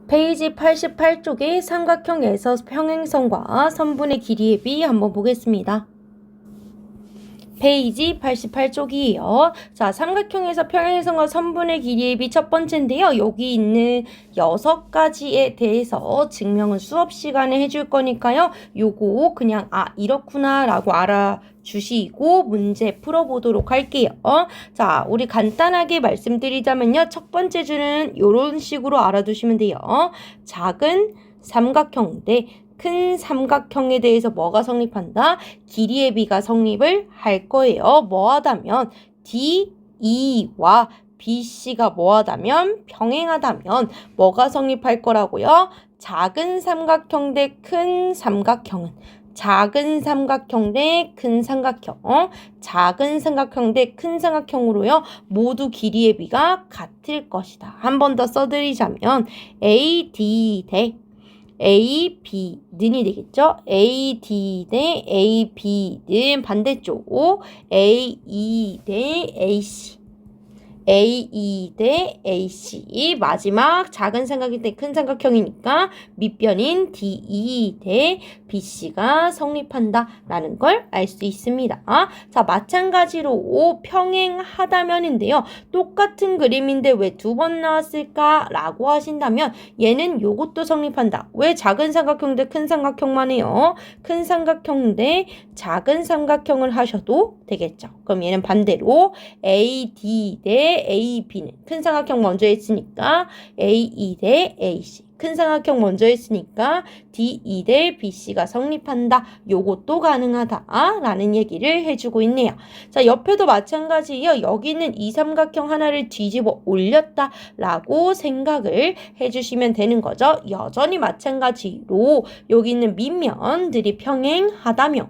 페이지 88쪽의 삼각형에서 평행선과 선분의 길이의 비 한번 보겠습니다. 페이지 88쪽이에요. 자, 삼각형에서 평행선과 선분의 길이의 비 첫 번째인데요. 여기 있는 6가지에 대해서 증명은 수업 시간에 해줄 거니까요. 요거 그냥 이렇구나 라고 알아주시고 문제 풀어보도록 할게요. 자, 우리 간단하게 말씀드리자면요. 첫 번째 줄은 이런 식으로 알아두시면 돼요. 작은 삼각형 대 큰 삼각형에 대해서 뭐가 성립한다? 길이의 비가 성립을 할 거예요. 뭐하다면 DE와 BC가 뭐하다면 평행하다면 뭐가 성립할 거라고요? 작은 삼각형 대 큰 삼각형은 작은 삼각형 대 큰 삼각형, 작은 삼각형 대 큰 삼각형으로요. 모두 길이의 비가 같을 것이다. 한 번 더 써드리자면 AD 대 AB는이 되겠죠? AD 대 AB는 반대쪽, AE 대 AC, AE 대 AC 마지막 작은 삼각형 대 큰 삼각형이니까 밑변인 DE 대 BC가 성립한다 라는 걸 알 수 있습니다. 자, 마찬가지로 평행하다면인데요. 똑같은 그림인데 왜 두 번 나왔을까 라고 하신다면 얘는 요것도 성립한다. 왜 작은 삼각형 대 큰 삼각형만 해요? 큰 삼각형 대 작은 삼각형을 하셔도 되겠죠. 그럼 얘는 반대로 AD 대 AB는 큰 삼각형 먼저 했으니까 AE 대 AC, 큰 삼각형 먼저 했으니까 DE 대 BC가 성립한다. 요것도 가능하다 라는 얘기를 해주고 있네요. 자, 옆에도 마찬가지예요. 여기는 이 삼각형 하나를 뒤집어 올렸다 라고 생각을 해주시면 되는 거죠. 여전히 마찬가지로 여기 있는 밑면들이 평행하다면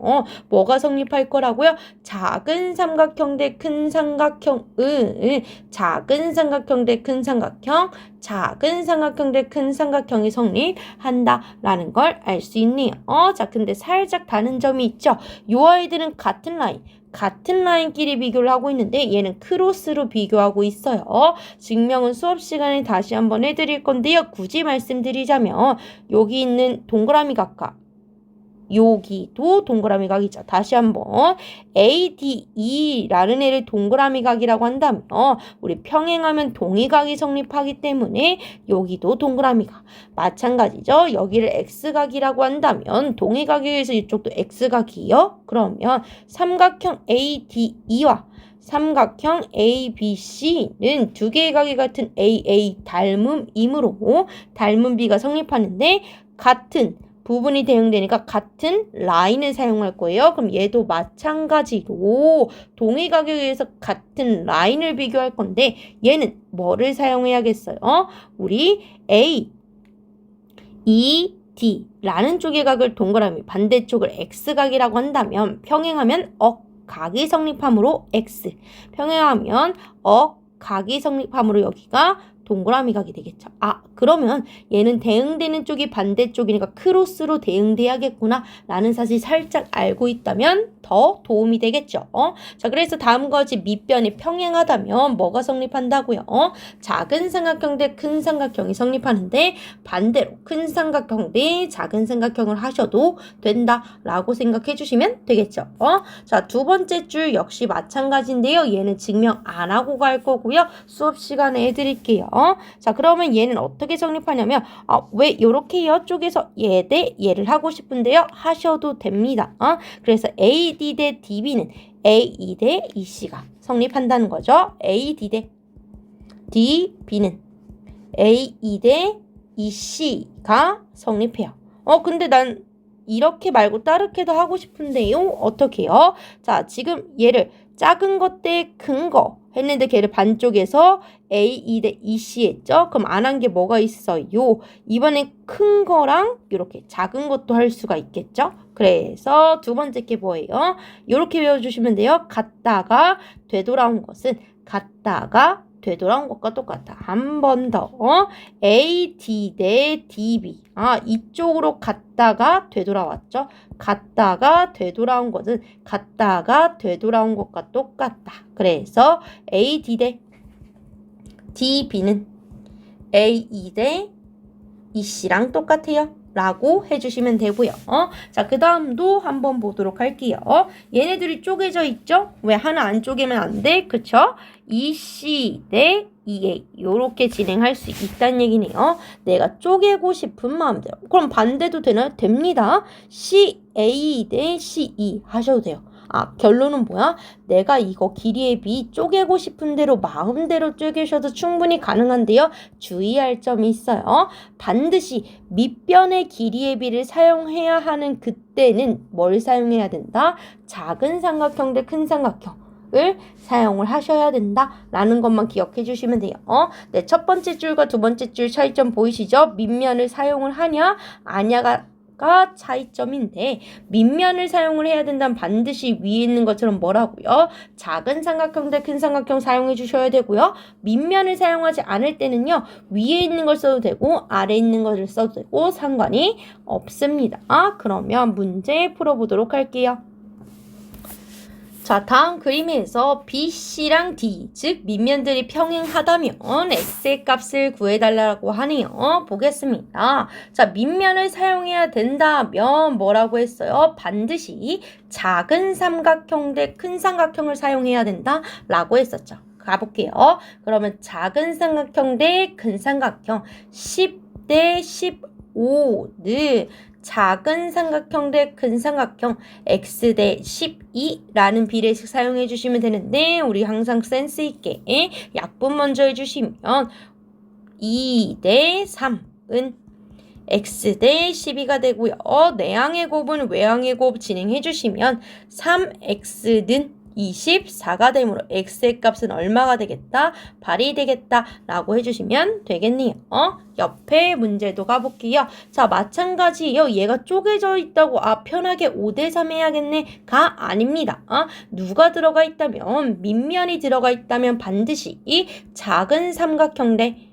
뭐가 성립할 거라고요? 작은 삼각형 대 큰 삼각형은 작은 삼각형 대 큰 삼각형, 작은 삼각형 대 큰 삼각형이 성립한다라는 걸 알 수 있네요. 자, 근데 살짝 다른 점이 있죠. 요 아이들은 같은 라인끼리 비교를 하고 있는데 얘는 크로스로 비교하고 있어요. 증명은 수업 시간에 다시 한번 해드릴 건데요. 굳이 말씀드리자면 여기 있는 동그라미 각과 여기도 동그라미 각이죠. 다시 한번 ADE라는 애를 동그라미 각이라고 한다면 우리 평행하면 동의각이 성립하기 때문에 여기도 동그라미 각. 마찬가지죠. 여기를 X각이라고 한다면 동의각에 의해서 이쪽도 X각이요. 그러면 삼각형 ADE와 삼각형 ABC는 두 개의 각이 같은 AA 닮음이므로 닮은 비가 성립하는데 같은 부분이 대응되니까 같은 라인을 사용할 거예요. 그럼 얘도 마찬가지로 동의각에 의해서 같은 라인을 비교할 건데 얘는 뭐를 사용해야겠어요? 우리 A, E, D라는 쪽의 각을 동그라미 반대쪽을 X각이라고 한다면 평행하면 각이 성립하므로 X, 평행하면 각이 성립하므로 여기가 동그라미 각이 되겠죠. 그러면 얘는 대응되는 쪽이 반대쪽이니까 크로스로 대응돼야겠구나 라는 사실 살짝 알고 있다면 더 도움이 되겠죠. 자, 그래서 다음과 같이 밑변이 평행하다면 뭐가 성립한다고요? 작은 삼각형 대 큰 삼각형이 성립하는데 반대로 큰 삼각형 대 작은 삼각형을 하셔도 된다라고 생각해 주시면 되겠죠. 자, 두 번째 줄 역시 마찬가지인데요. 얘는 증명 안 하고 갈 거고요. 수업 시간에 해드릴게요. 자, 그러면 얘는 어떻게 성립하냐면 왜 이렇게 이쪽에서 얘 대 얘를 하고 싶은데요. 하셔도 됩니다. 그래서 AD 대 DB는 AE 대 EC가 성립한다는 거죠. AD 대 DB는 AE 대 EC가 성립해요. 근데 난 이렇게 말고 다르게도 하고 싶은데요. 어떻게 해요? 자, 지금 얘를 작은 것 대 큰 거 했는데 걔를 반쪽에서 AE 대 EC 했죠? 그럼 안 한 게 뭐가 있어요? 이번엔 큰 거랑 이렇게 작은 것도 할 수가 있겠죠? 그래서 두 번째 게 뭐예요? 이렇게 외워주시면 돼요. 갔다가 되돌아온 것은 갔다가 되돌아온 것과 똑같다. 한 번 더. AD 대 DB. 이쪽으로 갔다가 되돌아왔죠. 갔다가 되돌아온 것은 갔다가 되돌아온 것과 똑같다. 그래서 AD 대 DB는 AE 대 이 C랑 똑같아요. 라고 해주시면 되고요. 자, 그 다음도 한번 보도록 할게요. 얘네들이 쪼개져 있죠? 왜 하나 안 쪼개면 안 돼? 그쵸? EC 대 EA 요렇게 진행할 수 있다는 얘기네요. 내가 쪼개고 싶은 마음대로. 그럼 반대도 되나요? 됩니다. CA 대 CE 하셔도 돼요. 결론은 뭐야? 내가 이거 길이의 비 쪼개고 싶은 대로 마음대로 쪼개셔도 충분히 가능한데요. 주의할 점이 있어요. 반드시 밑변의 길이의 비를 사용해야 하는 그때는 뭘 사용해야 된다? 작은 삼각형 대 큰 삼각형을 사용을 하셔야 된다라는 것만 기억해 주시면 돼요. 네, 첫 번째 줄과 두 번째 줄 차이점 보이시죠? 밑면을 사용을 하냐 아냐가 차이점인데 밑면을 사용을 해야 된다면 반드시 위에 있는 것처럼 뭐라고요? 작은 삼각형 대 큰 삼각형 사용해 주셔야 되고요. 밑면을 사용하지 않을 때는요. 위에 있는 걸 써도 되고 아래에 있는 것을 써도 되고 상관이 없습니다. 그러면 문제 풀어보도록 할게요. 자, 다음 그림에서 BC랑 D, 즉 밑면들이 평행하다면 x의 값을 구해달라고 하네요. 보겠습니다. 자, 밑면을 사용해야 된다면 뭐라고 했어요? 반드시 작은 삼각형 대 큰 삼각형을 사용해야 된다라고 했었죠. 가볼게요. 그러면 작은 삼각형 대 큰 삼각형 10 대 15는 작은 삼각형 대 큰 삼각형 x 대 12라는 비례식 사용해 주시면 되는데 우리 항상 센스 있게 약분 먼저 해주시면 2 대 3은 x 대 12가 되고요. 내항의 곱은 외항의 곱 진행해 주시면 3x는 24가 되므로 x의 값은 얼마가 되겠다? 8이 되겠다 라고 해주시면 되겠네요. 옆에 문제도 가볼게요. 자, 마찬가지예요. 얘가 쪼개져 있다고 편하게 5 대 3 해야겠네? 가 아닙니다. 누가 들어가 있다면 밑면이 들어가 있다면 반드시 이 작은 삼각형 대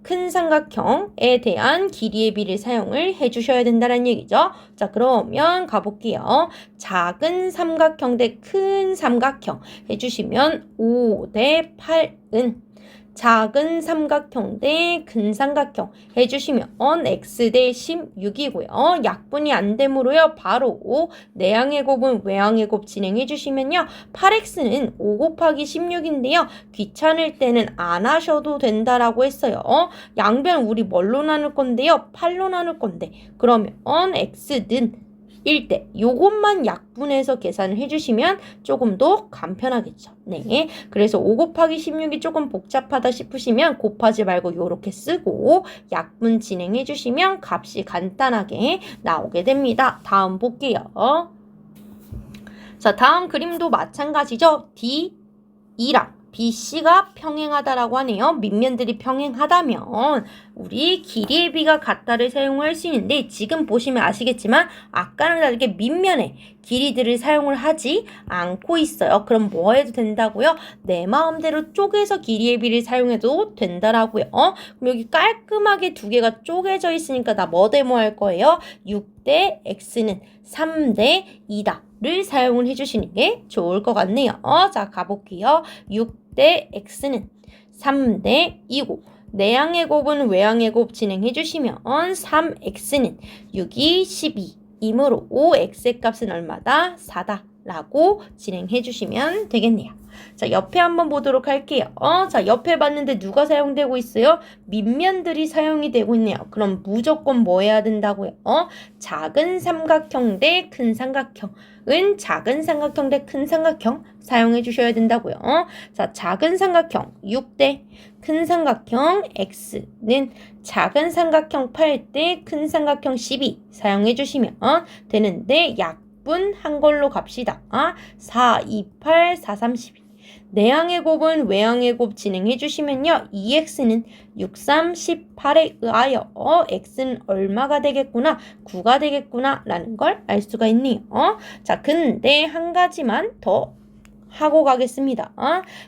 큰 삼각형에 대한 길이의 비를 사용을 해주셔야 된다는 얘기죠. 자, 그러면 가볼게요. 작은 삼각형 대 큰 삼각형 해주시면 5 대 8은 작은 삼각형 대 큰 삼각형 해주시면 x 대 16이고요. 약분이 안 되므로요. 바로 내항의 곱은 외항의 곱 진행해 주시면요. 8x는 5 곱하기 16인데요. 귀찮을 때는 안 하셔도 된다라고 했어요. 양변 우리 뭘로 나눌 건데요? 8로 나눌 건데 그러면 x는 1대 요것만 약분해서 계산을 해주시면 조금 더 간편하겠죠. 네, 그래서 5 곱하기 16이 조금 복잡하다 싶으시면 곱하지 말고 요렇게 쓰고 약분 진행해 주시면 값이 간단하게 나오게 됩니다. 다음 볼게요. 자, 다음 그림도 마찬가지죠. D, E랑 BC가 평행하다라고 하네요. 밑면들이 평행하다면 우리 길이의 비가 같다를 사용할 수 있는데 지금 보시면 아시겠지만 아까랑 다르게 밑면에 길이들을 사용을 하지 않고 있어요. 그럼 뭐 해도 된다고요? 내 마음대로 쪼개서 길이의 비를 사용해도 된다라고요. 그럼 여기 깔끔하게 두 개가 쪼개져 있으니까 나 뭐 대 뭐 할 거예요? 6대 x는 3대 2다. 를 사용을 해주시는 게 좋을 것 같네요. 자, 가볼게요. 6대 x는 3대 2고 내항의 곱은 외항의 곱 진행해 주시면 3x는 6이 12이므로 x의 값은 얼마다? 4다. 라고 진행해 주시면 되겠네요. 자, 옆에 한번 보도록 할게요. 자, 옆에 봤는데 누가 사용되고 있어요? 밑면들이 사용이 되고 있네요. 그럼 무조건 뭐 해야 된다고요? 작은 삼각형 대 큰 삼각형은 작은 삼각형 대 큰 삼각형 사용해 주셔야 된다고요. 자, 작은 삼각형 6대 큰 삼각형 x는 작은 삼각형 8대 큰 삼각형 12 사용해 주시면 되는데 한 걸로 갑시다. 4, 2, 8, 4, 3, 12. 내항의 곱은 외항의 곱 진행해 주시면요. 2x는 6, 3, 18에 의하여 x는 얼마가 되겠구나? 9가 되겠구나 라는 걸 알 수가 있네요. 자, 근데 한 가지만 더 하고 가겠습니다.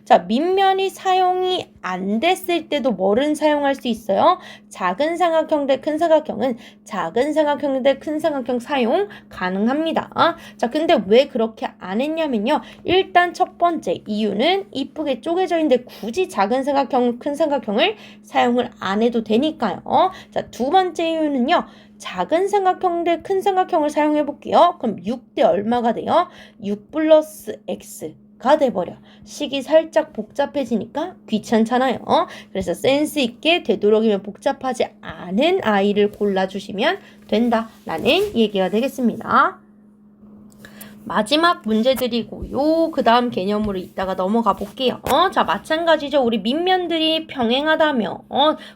자, 밑면이 사용이 안 됐을 때도 뭐를 사용할 수 있어요? 작은 삼각형 대 큰 삼각형은 작은 삼각형 대 큰 삼각형 사용 가능합니다. 자, 근데 왜 그렇게 안 했냐면요. 일단 첫 번째 이유는 이쁘게 쪼개져 있는데 굳이 작은 삼각형, 큰 삼각형을 사용을 안 해도 되니까요. 자, 두 번째 이유는요. 작은 삼각형 대 큰 삼각형을 사용해 볼게요. 그럼 6 대 얼마가 돼요? 6 플러스 x가 돼버려. 식이 살짝 복잡해지니까 귀찮잖아요. 그래서 센스 있게 되도록이면 복잡하지 않은 아이를 골라주시면 된다라는 얘기가 되겠습니다. 마지막 문제 드리고요. 그 다음 개념으로 이따가 넘어가 볼게요. 자, 마찬가지죠. 우리 밑면들이 평행하다며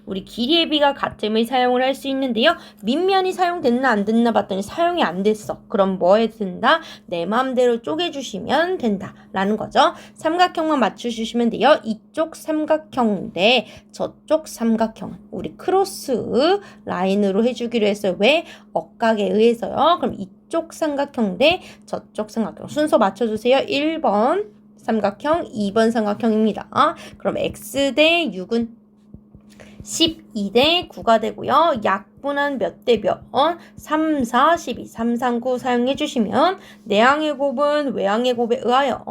우리 길이의 비가 같음을 사용을 할 수 있는데요. 밑면이 사용됐나 안 됐나 봤더니 사용이 안 됐어. 그럼 뭐에 든다? 내 마음대로 쪼개주시면 된다 라는 거죠. 삼각형만 맞춰주시면 돼요. 이쪽 삼각형 대 저쪽 삼각형 우리 크로스 라인으로 해주기로 했어요. 왜? 억각에 의해서요. 그럼 이쪽 삼각형 대 저쪽 삼각형 순서 맞춰주세요. 1번 삼각형, 2번 삼각형입니다. 그럼 x 대 6은 12 대 9가 되고요. 약분한 몇 대 몇? 3, 4, 12, 3, 3, 9 사용해 주시면 내항의 곱은 외항의 곱에 의하여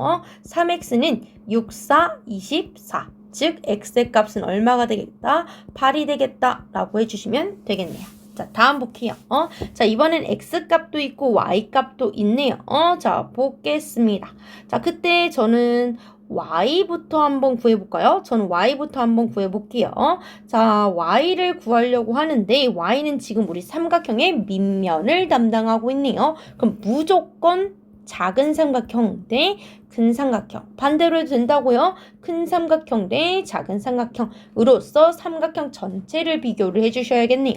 3x는 6, 4, 24 즉 x의 값은 얼마가 되겠다? 8이 되겠다 라고 해주시면 되겠네요. 자, 다음 볼게요. 자, 이번엔 x값도 있고 y값도 있네요. 자, 보겠습니다. 자, 그때 저는 y부터 한번 구해볼까요? 저는 y부터 한번 구해볼게요. 자, y를 구하려고 하는데 y는 지금 우리 삼각형의 밑면을 담당하고 있네요. 그럼 무조건 작은 삼각형 대 큰 삼각형 반대로 해도 된다고요? 큰 삼각형 대 작은 삼각형으로서 삼각형 전체를 비교를 해주셔야겠네요.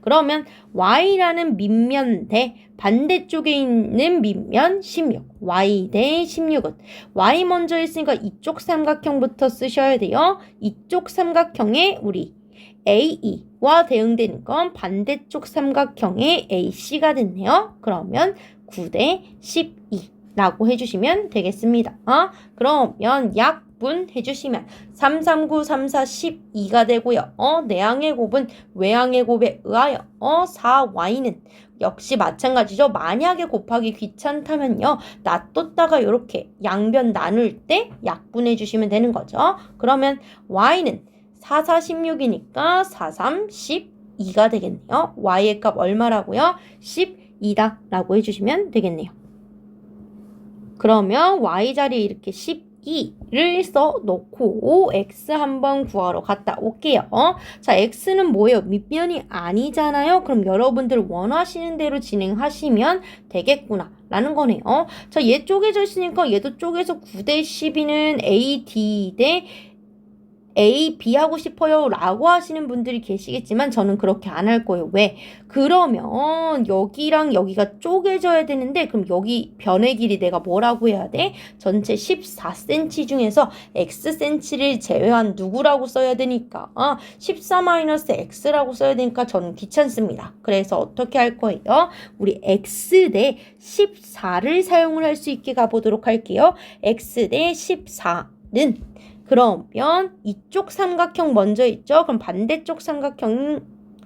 그러면 y라는 밑면 대 반대쪽에 있는 밑면 16 y 대 16은 y 먼저 했으니까 이쪽 삼각형부터 쓰셔야 돼요. 이쪽 삼각형에 우리 AE와 대응되는 건 반대쪽 삼각형의 AC가 됐네요. 그러면 9 대 12 라고 해주시면 되겠습니다. 그러면 약분 해주시면 3, 3, 9, 3, 4, 12가 되고요. 내항의 곱은 외항의 곱에 의하여 4y는 역시 마찬가지죠. 만약에 곱하기 귀찮다면요. 놔뒀다가 이렇게 양변 나눌 때 약분해 주시면 되는 거죠. 그러면 y는 4, 4, 16이니까 4, 3, 12가 되겠네요. y의 값 얼마라고요? 12다 라고 해주시면 되겠네요. 그러면 y자리에 이렇게 12를 써놓고 x 한번 구하러 갔다 올게요. 자, x는 뭐예요? 밑면이 아니잖아요. 그럼 여러분들 원하시는 대로 진행하시면 되겠구나 라는 거네요. 자, 얘 쪼개져 있으니까 얘도 쪼개서 9 대 12는 a, d 대 A, B 하고 싶어요 라고 하시는 분들이 계시겠지만 저는 그렇게 안 할 거예요. 왜? 그러면 여기랑 여기가 쪼개져야 되는데 그럼 여기 변의 길이 내가 뭐라고 해야 돼? 전체 14cm 중에서 xcm를 제외한 누구라고 써야 되니까 14-x라고 써야 되니까 저는 귀찮습니다. 그래서 어떻게 할 거예요? 우리 x 대 14를 사용을 할 수 있게 가보도록 할게요. x 대 14는 그러면 이쪽 삼각형 먼저 있죠? 그럼 반대쪽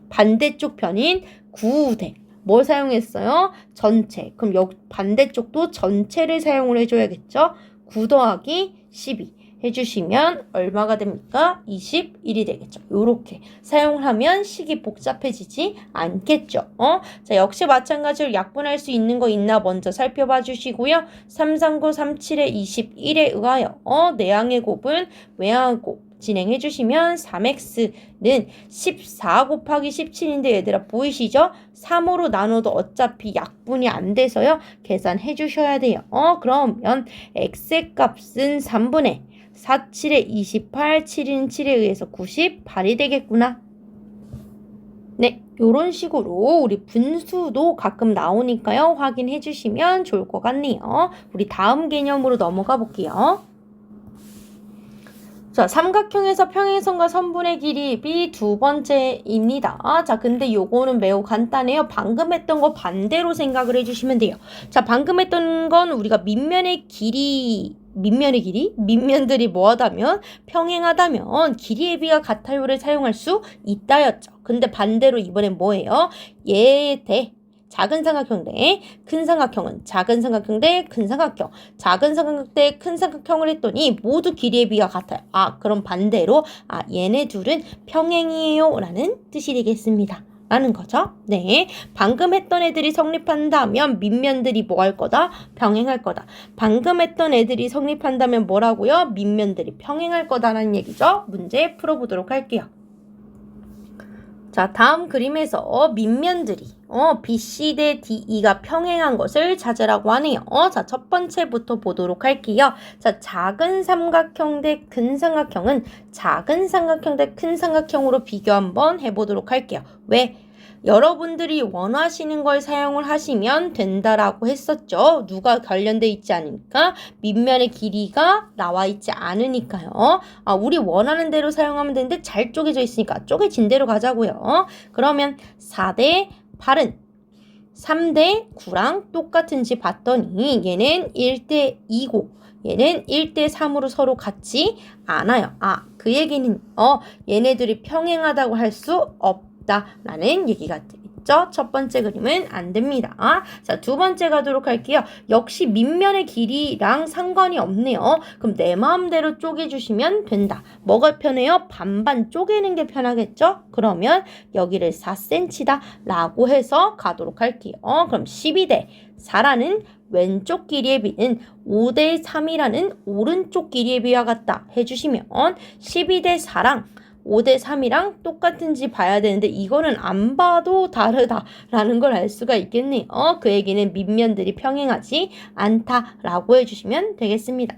반대쪽 편인 9대 뭘 사용했어요? 전체. 그럼 여기 반대쪽도 전체를 사용을 해줘야겠죠? 9 더하기 12 해주시면 얼마가 됩니까? 21이 되겠죠. 요렇게 사용을 하면 식이 복잡해지지 않겠죠. 자, 역시 마찬가지로 약분할 수 있는 거 있나 먼저 살펴봐 주시고요. 3, 3, 9, 3, 7에 21에 의하여 내항의 곱은 외항의 곱 진행해 주시면 3x는 14 곱하기 17인데 얘들아 보이시죠? 3으로 나눠도 어차피 약분이 안 돼서요. 계산해 주셔야 돼요. 그러면 x의 값은 3분의 4, 7에 28, 7인 7에 의해서 98이 되겠구나. 네, 요런 식으로 우리 분수도 가끔 나오니까요. 확인해 주시면 좋을 것 같네요. 우리 다음 개념으로 넘어가 볼게요. 자, 삼각형에서 평행선과 선분의 길이 B 두 번째입니다. 자, 근데 요거는 매우 간단해요. 방금 했던 거 반대로 생각을 해주시면 돼요. 자, 방금 했던 건 우리가 밑면의 길이 밑면의 길이? 밑면들이 뭐하다면? 평행하다면 길이의 비가 같아요를 사용할 수 있다였죠. 근데 반대로 이번엔 뭐예요? 얘에 대 작은 삼각형 대 큰 삼각형은 작은 삼각형 대 큰 삼각형, 작은 삼각형 대 큰 삼각형을 했더니 모두 길이의 비가 같아요. 그럼 반대로 얘네 둘은 평행이에요 라는 뜻이 되겠습니다. 라는 거죠. 네, 방금 했던 애들이 성립한다면 밑면들이 뭐 할 거다? 평행할 거다. 방금 했던 애들이 성립한다면 뭐라고요? 밑면들이 평행할 거다라는 얘기죠. 문제 풀어보도록 할게요. 자, 다음 그림에서 밑면들이 BC 대 DE가 평행한 것을 찾으라고 하네요. 자, 첫 번째부터 보도록 할게요. 자, 작은 삼각형 대 큰 삼각형은 작은 삼각형 대 큰 삼각형으로 비교 한번 해보도록 할게요. 왜? 여러분들이 원하시는 걸 사용을 하시면 된다라고 했었죠. 누가 관련돼 있지 않으니까 밑면의 길이가 나와 있지 않으니까요. 우리 원하는 대로 사용하면 되는데 잘 쪼개져 있으니까 쪼개진 대로 가자고요. 그러면 4대 8은 3대 9랑 똑같은지 봤더니 얘는 1대 2고 얘는 1대 3으로 서로 같지 않아요. 그 얘기는 얘네들이 평행하다고 할 수 없다라는 얘기가 있죠. 첫 번째 그림은 안 됩니다. 자, 두 번째 가도록 할게요. 역시 밑면의 길이랑 상관이 없네요. 그럼 내 마음대로 쪼개주시면 된다. 뭐가 편해요? 반반 쪼개는 게 편하겠죠? 그러면 여기를 4cm다 라고 해서 가도록 할게요. 그럼 12대 4라는 왼쪽 길이의 비는 5대 3이라는 오른쪽 길이의 비와 같다 해주시면 12대 4랑 5대 3이랑 똑같은지 봐야 되는데 이거는 안 봐도 다르다라는 걸 알 수가 있겠네요. 그 얘기는 밑면들이 평행하지 않다라고 해주시면 되겠습니다.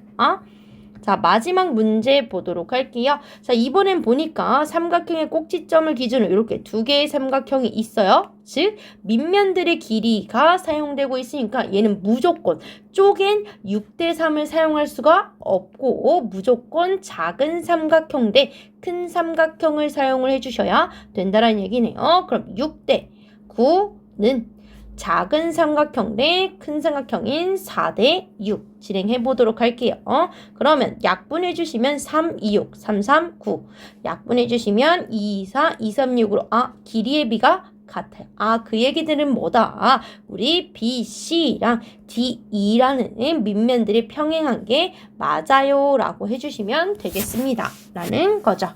자, 마지막 문제 보도록 할게요. 자, 이번엔 보니까 삼각형의 꼭지점을 기준으로 이렇게 두 개의 삼각형이 있어요. 즉, 밑면들의 길이가 사용되고 있으니까 얘는 무조건 쪼갠 6대 3을 사용할 수가 없고 무조건 작은 삼각형 대 큰 삼각형을 사용을 해주셔야 된다는 얘기네요. 그럼 6대 9는 작은 삼각형 대 큰 삼각형인 4대 6 진행해 보도록 할게요. 그러면 약분해 주시면 3, 2, 6, 3, 3, 9 약분해 주시면 2, 4, 2, 3, 6으로 길이의 비가 같아요. 그 얘기들은 뭐다? 우리 BC랑 DE라는 밑면들이 평행한 게 맞아요 라고 해주시면 되겠습니다. 라는 거죠.